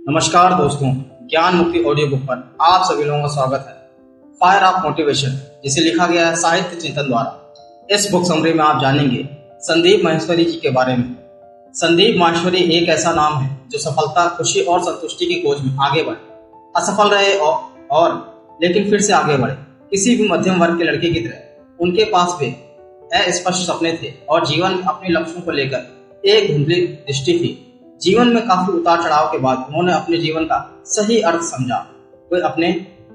नमस्कार दोस्तों, ज्ञान मुक्ति ऑडियो बुक पर आप सभी लोगों का स्वागत है। फायर ऑफ मोटिवेशन, जिसे लिखा गया है साहित्य चिंतन द्वारा। इस बुक समरी में आप जानेंगे संदीप माहेश्वरी जी के बारे में। संदीप माहेश्वरी एक ऐसा नाम है जो सफलता, खुशी और संतुष्टि की खोज में आगे बढ़े, असफल रहे और लेकिन फिर से आगे बढ़े। किसी भी मध्यम वर्ग के लड़के की तरह उनके पास भी अस्पष्ट सपने थे और जीवन में अपने लक्ष्यों को लेकर एक धुंधली दृष्टि थी। जीवन में काफी उतार चढ़ाव के बाद उन्होंने अपने जीवन का सही अर्थ समझा। वे अपने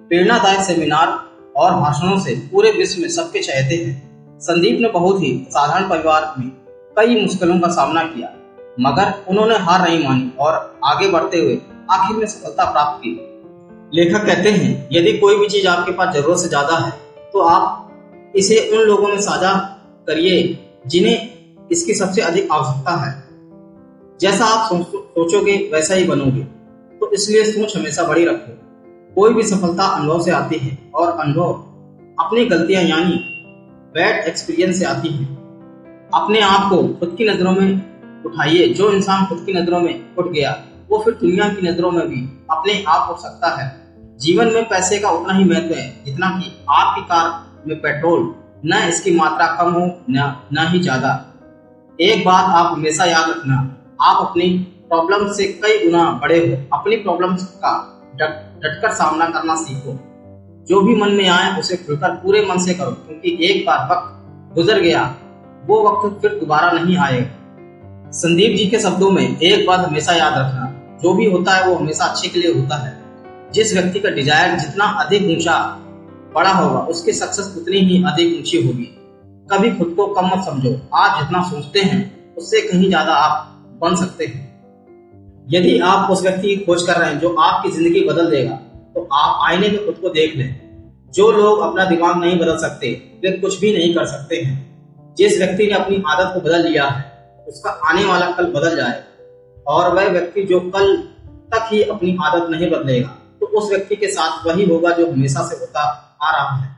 प्रेरणादायक सेमिनार और भाषणों से पूरे विश्व में सबके चहेते हैं। संदीप ने बहुत ही साधारण परिवार में कई मुश्किलों का सामना किया, मगर उन्होंने हार नहीं मानी और आगे बढ़ते हुए आखिर में सफलता प्राप्त की। लेखक कहते हैं, यदि कोई भी चीज आपके पास जरूरत से ज्यादा है तो आप इसे उन लोगों में साझा करिए जिन्हें इसकी सबसे अधिक आवश्यकता है। जैसा आप सोचोगे वैसा ही बनोगे, तो इसलिए सोच हमेशा बड़ी रखो। कोई भी सफलता अनुभव से आती है और अनुभव अपनी गलतियां यानी बैड एक्सपीरियंस से आती है। अपने आप को खुद की नजरों में उठाइए। जो इंसान खुद की नजरों में उठ गया वो फिर दुनिया की नजरों में भी अपने आप उठ सकता है। जीवन में पैसे का उतना ही महत्व है जितना कि आपकी कार में पेट्रोल, न इसकी मात्रा कम हो न ही ज्यादा। एक बात आप हमेशा याद रखना, आप अपनी प्रॉब्लम से कई गुना बड़े हो। अपनी प्रॉब्लम्स का डटकर सामना करना सीखो। जो भी मन में आए उसे खुलकर पूरे मन से करो, क्योंकि एक बार वक्त गुजर गया वो वक्त फिर दोबारा नहीं आएगा। संदीप जी के शब्दों में एक बात हमेशा याद रखना, जो भी होता है वो हमेशा अच्छे के लिए होता है। जिस व्यक्ति का डिजायर जितना अधिक ऊंचा बड़ा होगा उसकी सक्सेस उतनी ही अधिक ऊंची होगी। कभी खुद को कम मत समझो। आप जितना सोचते हैं उससे कहीं ज्यादा आप बन सकते हैं। यदि आप उस व्यक्ति की खोज कर रहे हैं जो आपकी जिंदगी बदल देगा, तो आप आईने में खुद को देख लें। जो लोग अपना दिमाग नहीं बदल सकते वे कुछ भी नहीं कर सकते हैं। जिस व्यक्ति ने अपनी आदत को बदल लिया है उसका आने वाला कल बदल जाए, और वह व्यक्ति जो कल तक ही अपनी आदत नहीं बदलेगा तो उस व्यक्ति के साथ वही होगा जो हमेशा से होता आ रहा है।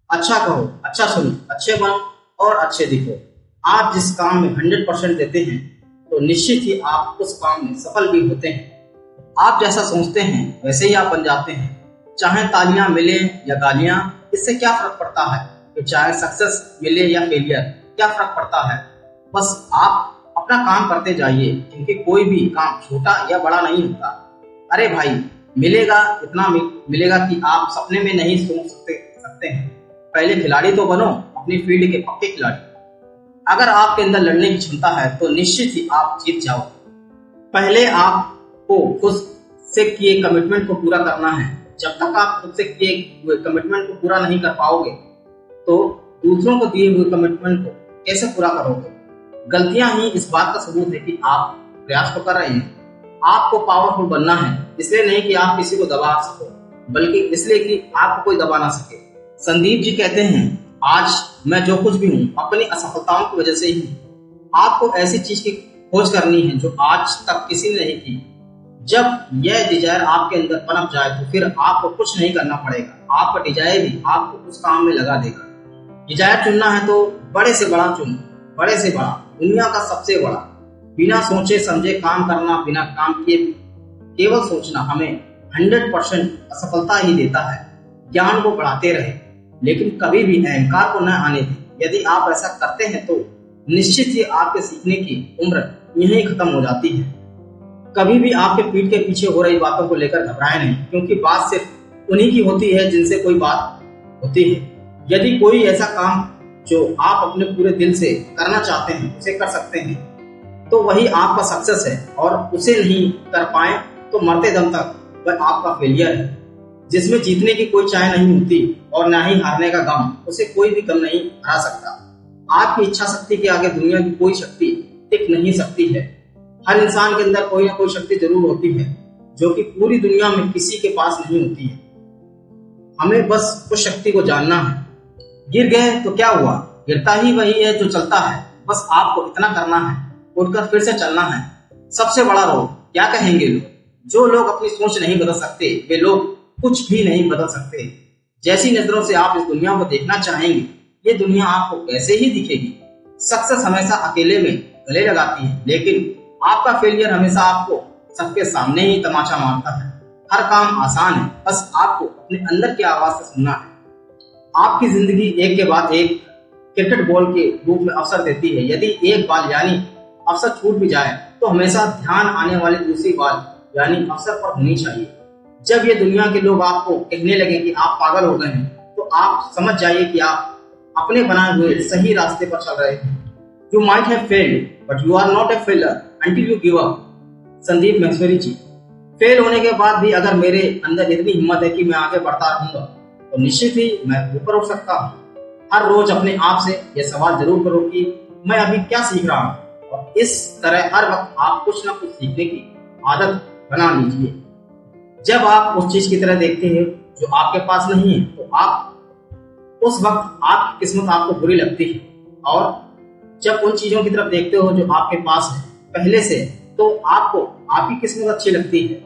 अच्छा कहो, अच्छा सुनो, अच्छे बनो और अच्छे दिखो। आप जिस काम में 100% देते हैं तो निश्चित ही आप उस काम में सफल भी होते हैं। आप जैसा सोचते हैं वैसे ही आप बन जाते हैं। चाहे तालियां मिले या गालियां, इससे क्या फर्क पड़ता है? कि चाहे सक्सेस मिले या फेलियर, क्या फर्क पड़ता है? बस आप अपना काम करते जाइए, क्योंकि कोई भी काम छोटा या बड़ा नहीं होता। अरे भाई, मिलेगा इतना मिलेगा कि आप सपने में नहीं सोच सकते हैं। पहले खिलाड़ी तो बनो, अपनी फील्ड के पक्के खिलाड़ी। अगर आपके अंदर लड़ने की क्षमता है तो निश्चित ही आप जीत जाओ। पहले आपको खुद से किए कमिटमेंट को पूरा करना है। जब तक आप खुद से किए हुए कमिटमेंट को पूरा नहीं कर पाओगे तो दूसरों को दिए हुए कमिटमेंट को कैसे पूरा करोगे? गलतियां ही इस बात का सबूत है कि आप प्रयास तो कर रहे हैं। आपको पावरफुल बनना है, इसलिए नहीं कि आप किसी को दबा सको, बल्कि इसलिए कि आपको कोई दबा ना सके। संदीप जी कहते हैं, आज मैं जो कुछ भी हूँ अपनी असफलताओं की वजह से ही हूँ। आपको ऐसी चीज की खोज करनी है जो आज तक किसी ने नहीं की। जब यह डिजायर आपके अंदर पनप जाए तो फिर आपको कुछ नहीं करना पड़ेगा। आपका डिजायर भी आपको उस काम में लगा देगा। डिजायर चुनना है तो बड़े से बड़ा चुनो, बड़े से बड़ा, दुनिया का सबसे बड़ा। बिना सोचे समझे काम करना, बिना काम किए केवल सोचना हमें 100% असफलता ही देता है। ज्ञान को बढ़ाते रहे, लेकिन कभी भी अहंकार को न आने दें। यदि आप ऐसा करते हैं तो निश्चित ही आपके सीखने की उम्र यहीं खत्म हो जाती है। कभी भी आपके पीठ के पीछे हो रही बातों को लेकर घबराएं नहीं, क्योंकि बात सिर्फ उन्हीं की होती है जिनसे कोई बात होती है। यदि कोई ऐसा काम जो आप अपने पूरे दिल से करना चाहते हैं उसे कर सकते हैं तो वही आपका सक्सेस है, और उसे नहीं कर पाए तो मरते दम तक वह आपका फेलियर है। जिसमें जीतने की कोई चाह नहीं होती और ना ही हारने का गम, उसे कोई भी गम नहीं हरा सकता। आपकी इच्छा शक्ति के आगे दुनिया की कोई शक्ति टिक नहीं सकती है। हर इंसान के अंदर कोई ना कोई शक्ति जरूर होती है जो कि पूरी दुनिया में किसी के पास नहीं होती है। हमें बस उस शक्ति को जानना है। गिर गए तो क्या हुआ, गिरता ही वही है जो चलता है। बस आपको इतना करना है, उठकर फिर से चलना है। सबसे बड़ा रोग, क्या कहेंगे लोग? जो लोग अपनी सोच नहीं बदल सकते वे लोग कुछ भी नहीं बदल सकते। जैसी नजरों से आप इस दुनिया को देखना चाहेंगे ये दुनिया आपको वैसे ही दिखेगी। सक्सेस हमेशा अकेले में गले लगाती है, लेकिन आपका फेलियर हमेशा आपको सबके सामने ही तमाचा मारता है। हर काम आसान है, बस आपको अपने अंदर की आवाज से सुनना है। आपकी जिंदगी एक के बाद एक क्रिकेट बॉल के रूप में अवसर देती है। यदि एक बाल यानी अवसर छूट भी जाए तो हमेशा ध्यान आने वाली दूसरी बाल यानी अवसर पर होनी चाहिए। जब ये दुनिया के लोग आपको कहने लगे कि आप पागल हो गए हैं, तो आप समझ जाइए कि आप अपने बनाए हुए सही रास्ते पर चल रहे हैं। You might have failed but you are not a failure until you give up. Sandeep Maheshwari ji. Fail होने के बाद भी अगर मेरे अंदर इतनी हिम्मत है कि मैं आगे बढ़ता रहूंगा, तो निश्चित ही मैं ऊपर उठ सकता हूँ। हर रोज अपने आप से यह सवाल जरूर करो कि मैं अभी क्या सीख रहा हूँ, और इस तरह हर वक्त आप कुछ ना कुछ सीखने की आदत बना लीजिए। जब आप उस चीज की तरह देखते हैं जो आपके पास नहीं है, तो आप उस वक्त आपकी किस्मत आपको बुरी लगती है, और जब उन चीजों की तरफ देखते हो जो आपके पास है पहले से, तो आपको आपकी किस्मत अच्छी लगती है।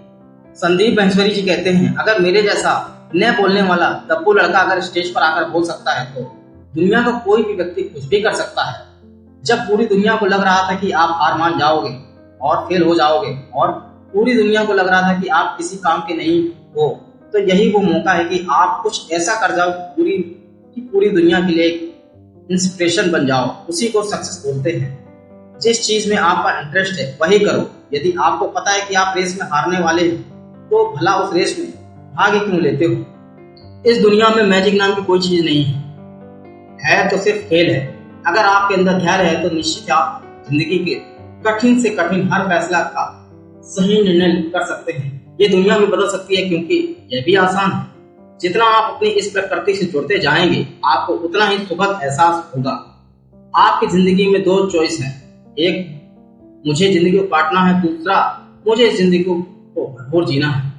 संदीप माहेश्वरी जी कहते हैं, अगर मेरे जैसा न बोलने वाला दप्पू लड़का अगर स्टेज पर आकर बोल सकता है, तो दुनिया का कोई भी व्यक्ति कुछ भी कर सकता है। जब पूरी दुनिया को लग रहा था कि आप हार मान जाओगे और फेल हो जाओगे, और पूरी दुनिया को लग रहा था कि आप किसी काम के नहीं हो, तो यही वो मौका है कि आप कुछ ऐसा कर जाओ पूरी दुनिया के लिए इंस्पिरेशन बन जाओ। उसी को सक्सेस बोलते हैं। जिस चीज में आपका इंटरेस्ट है वही करो। यदि आपको पता है कि आप रेस में हारने वाले हो, तो भला उस रेस में भाग क्यों लेते हो। इस दुनिया में मैजिक नाम की कोई चीज नहीं है तो सिर्फ खेल है। अगर आपके अंदर धैर्य है तो निश्चित आप जिंदगी के कठिन से कठिन हर फैसला का सही निर्णय कर सकते हैं। ये दुनिया भी बदल सकती है, क्योंकि यह भी आसान है। जितना आप अपनी इस प्रकृति से जुड़ते जाएंगे, आपको उतना ही सुखद एहसास होगा। आपकी जिंदगी में दो चॉइस है, एक मुझे जिंदगी को काटना है, दूसरा मुझे इस जिंदगी को भरपूर जीना है।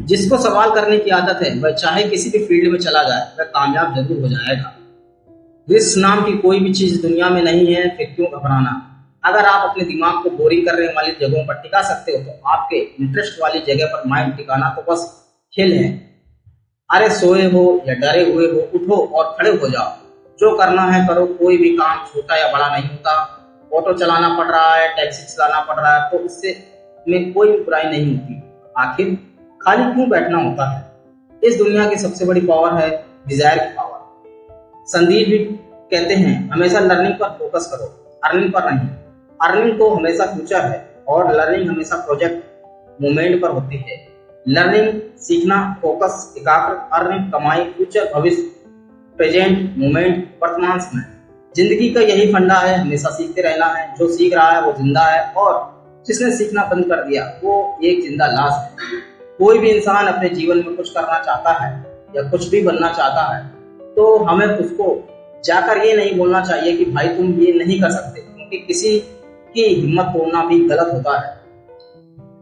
जिसको सवाल करने की आदत है वह चाहे किसी भी फील्ड में चला जाए, वह कामयाब जरूर हो जाएगा। रिस्क नाम की कोई भी चीज दुनिया में नहीं है, फिर क्यों घबराना। अगर आप अपने दिमाग को बोरिंग करने वाली जगहों पर टिका सकते हो, तो आपके इंटरेस्ट वाली जगह पर माइंड टिकाना तो बस खेल है। अरे सोए हो या डरे हुए हो, उठो और खड़े हो जाओ। जो करना है करो। कोई भी काम छोटा या बड़ा नहीं होता। ऑटो चलाना पड़ रहा है, टैक्सी चलाना पड़ रहा है, तो इससे में कोई बुराई नहीं होती। आखिर खाली क्यों बैठना होता है। इस दुनिया की सबसे बड़ी पावर है डिजायर की पावर। संदीप भी कहते हैं, हमेशा लर्निंग पर फोकस करो, अर्निंग पर नहीं। अर्निंग तो हमेशा फ्यूचर है, और लर्निंग हमेशा प्रोजेक्ट मूवमेंट पर होती है। लर्निंग सीखना, फोकस, एकाग्र, अर्निंग, कमाई, फ्यूचर, भविष्य, प्रेजेंट, मूवमेंट, वर्तमान समय। जिंदगी का यही फंडा है, हमेशा सीखते रहना है। जो सीख रहा है वो जिंदा है, और जिसने सीखना बंद कर दिया वो एक जिंदा लाश है। कोई भी इंसान अपने जीवन में कुछ करना चाहता है या कुछ भी बनना चाहता है, तो हमें उसको जाकर ये नहीं बोलना चाहिए कि भाई तुम ये नहीं कर सकते, क्योंकि किसी की हिम्मत तोड़ना भी गलत होता है।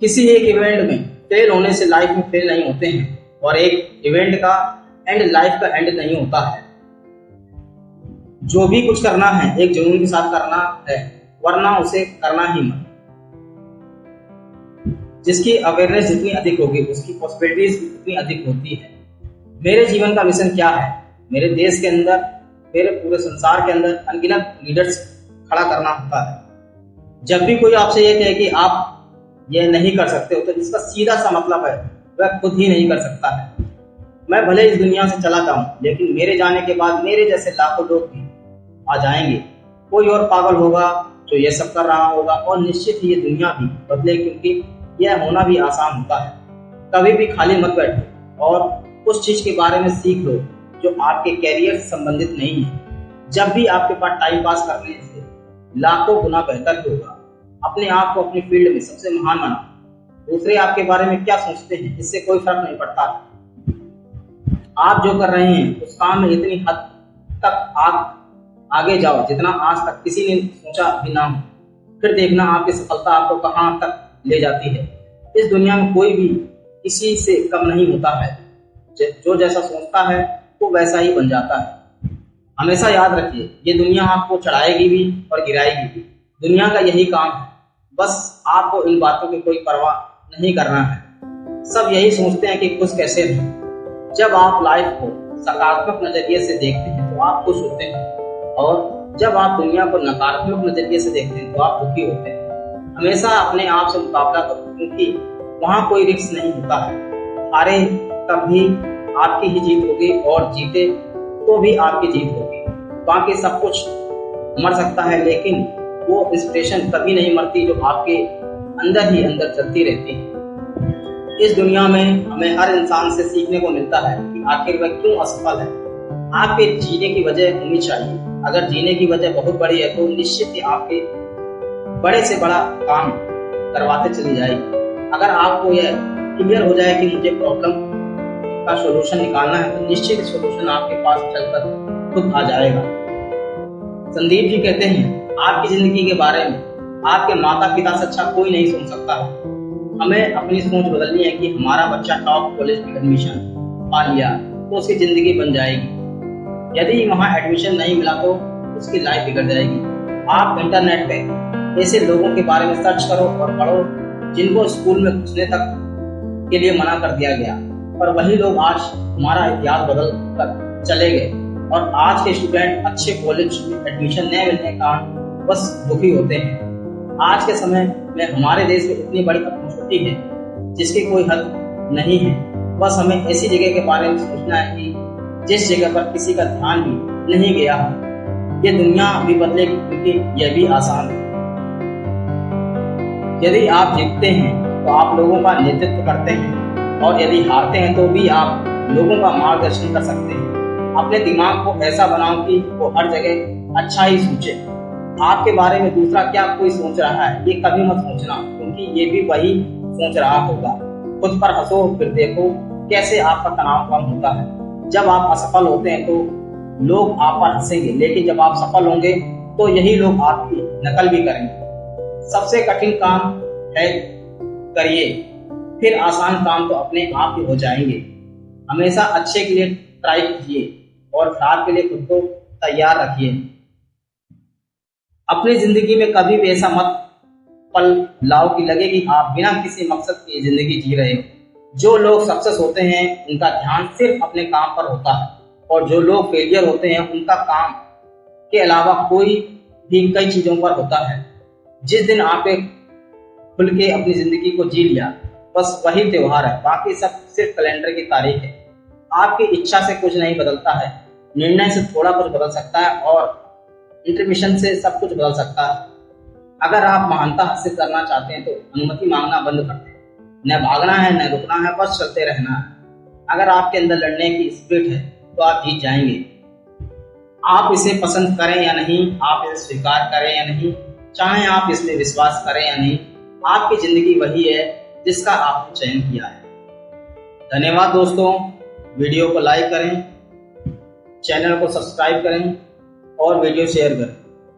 किसी एक इवेंट में फेल होने से लाइफ में फेल नहीं होते हैं, और एक इवेंट का एंड लाइफ का एंड नहीं होता है। जो भी कुछ करना है एक जुनून के साथ करना है, वरना उसे करना ही मत। जिसकी अवेयरनेस जितनी अधिक होगी उसकी पॉसिबिलिटीज उतनी अधिक होती है। मेरे जीवन का मिशन क्या है। मेरे देश के अंदर, मेरे पूरे संसार के अंदर अनगिनत लीडर्स खड़ा करना होता है। जब भी कोई आपसे ये कहे कि आप ये नहीं कर सकते हो, तो इसका सीधा सा मतलब है वह खुद ही नहीं कर सकता है। मैं भले इस दुनिया से चला जाऊं, लेकिन मेरे जाने के बाद मेरे जैसे लाखों लोग भी आ जाएंगे। कोई और पागल होगा जो ये सब कर रहा होगा, और निश्चित ही ये दुनिया भी बदले, क्योंकि यह होना भी आसान होता है। कभी भी खाली मत बैठो और उस चीज के बारे में सीख लो जो आपके कैरियर से संबंधित नहीं है। जब भी आपके पास टाइम पास करने से लाखों गुना बेहतर होगा। अपने आप को अपनी फील्ड में सबसे महान बनाओ। दूसरे आपके बारे में क्या सोचते हैं इससे कोई फर्क नहीं पड़ता। आप जो कर रहे हैं उस काम में इतनी हद तक आप आगे जाओ जितना आज तक किसी ने सोचा भी ना हो। फिर देखना आपकी सफलता आपको कहां तक ले जाती है। इस दुनिया में कोई भी किसी से कम नहीं होता है। जो जैसा सोचता है वो वैसा ही बन जाता है। हमेशा याद रखिए, ये दुनिया आपको चढ़ाएगी भी और गिराएगी भी। दुनिया का यही काम है। बस आपको इन बातों की कोई परवाह नहीं करना है। सब यही सोचते हैं कि खुश कैसे रहें। जब आप लाइफ को सकारात्मक नजरिए से देखते हैं तो आप खुश होते हैं, और जब आप दुनिया को नकारात्मक नजरिए से देखते हैं तो आप दुखी होते हैं। हमेशा अपने आप से मुकाबला करो, क्योंकि वहाँ कोई रिस्क नहीं होता है। हारे तब भी आपकी ही जीत होगी और जीते तो भी आपकी जीत होगी। बाकी सब कुछ मर सकता है, लेकिन वो इंस्पिरेशन कभी नहीं मरती जो आपके अंदर ही अंदर चलती रहती है। इस दुनिया में हमें हर इंसान से सीखने को मिलता है कि आखिर वह क्यों असफल है। आपके जीने की वजह होनी चाहिए। अगर जीने की वजह बहुत बड़ी है तो निश्चित ही आपके बड़े से बड़ा काम करवाते चली जाएगी। अगर आपको यह क्लियर हो जाए कि मुझे प्रॉब्लम का सॉल्यूशन निकालना है तो निश्चित सॉल्यूशन आपके पास चलकर खुद आ जाएगा। संदीप जी कहते हैं, आपकी जिंदगी के बारे में आपके माता पिता से अच्छा कोई नहीं सुन सकता है। हमें अपनी सोच बदलनी है कि हमारा बच्चा टॉप कॉलेज में एडमिशन पा लिया तो उसकी जिंदगी बन जाएगी। यदि वहाँ एडमिशन नहीं मिला तो उसकी लाइफ बिगड़ जाएगी। आप इंटरनेट पे ऐसे लोगों के बारे में सर्च करो और पढ़ो जिनको स्कूल में घुसने तक के लिए मना कर दिया गया, और वही लोग आज हमारा इतिहास बदल कर चले गए। और आज के स्टूडेंट अच्छे कॉलेज में एडमिशन नहीं मिलने के कारण बस दुखी होते हैं। आज के समय में हमारे देश में इतनी बड़ी अपॉर्चुनिटी है जिसकी कोई हद नहीं है। बस हमें ऐसी जगह के बारे में सोचना है कि जिस जगह पर किसी का ध्यान भी नहीं गया हो। ये दुनिया भी बदलेगी क्योंकि यह भी आसान है। यदि आप जीतते हैं तो आप लोगों का नेतृत्व करते हैं, और यदि हारते हैं तो भी आप लोगों का मार्गदर्शन कर सकते हैं। अपने दिमाग को ऐसा बनाओ कि वो हर जगह अच्छा ही सोचे। आपके बारे में दूसरा क्या कोई सोच रहा है ये कभी मत सोचना, क्योंकि ये भी वही सोच रहा होगा। खुद पर हंसो, फिर देखो कैसे आपका तनाव कम होता है। जब आप असफल होते हैं तो लोग आप पर हंसेंगे, लेकिन जब आप सफल होंगे तो यही लोग आपकी नकल भी करेंगे। सबसे कठिन काम है करिए, फिर आसान काम तो अपने आप ही हो जाएंगे। हमेशा अच्छे के लिए ट्राई कीजिए और खराब के लिए खुद को तैयार रखिए। अपनी जिंदगी में कभी भी ऐसा मत पल लाओ कि लगे कि आप बिना किसी मकसद की जिंदगी जी रहे हो। जो लोग सक्सेस होते हैं उनका ध्यान सिर्फ अपने काम पर होता है, और जो लोग फेलियर होते हैं उनका काम के अलावा कोई भी कई चीजों पर होता है। जिस दिन आपने खुल के अपनी जिंदगी को जी लिया बस वही त्योहार है, बाकी सब सिर्फ कैलेंडर की तारीख है। आपकी इच्छा से कुछ नहीं बदलता है, निर्णय से थोड़ा कुछ बदल सकता है, और इंटरमिशन से सब कुछ बदल सकता है। अगर आप महानता हासिल करना चाहते हैं तो अनुमति मांगना बंद कर दें। न भागना है न रुकना है, बस चलते रहना है। अगर आपके अंदर लड़ने की स्पिरिट है तो आप जीत जाएंगे। आप इसे पसंद करें या नहीं, आप इसे स्वीकार करें या नहीं, चाहे आप इसमें विश्वास करें या नहीं, आपकी जिंदगी वही है जिसका आपने चयन किया है। धन्यवाद दोस्तों। वीडियो को लाइक करें, चैनल को सब्सक्राइब करें और वीडियो शेयर करें।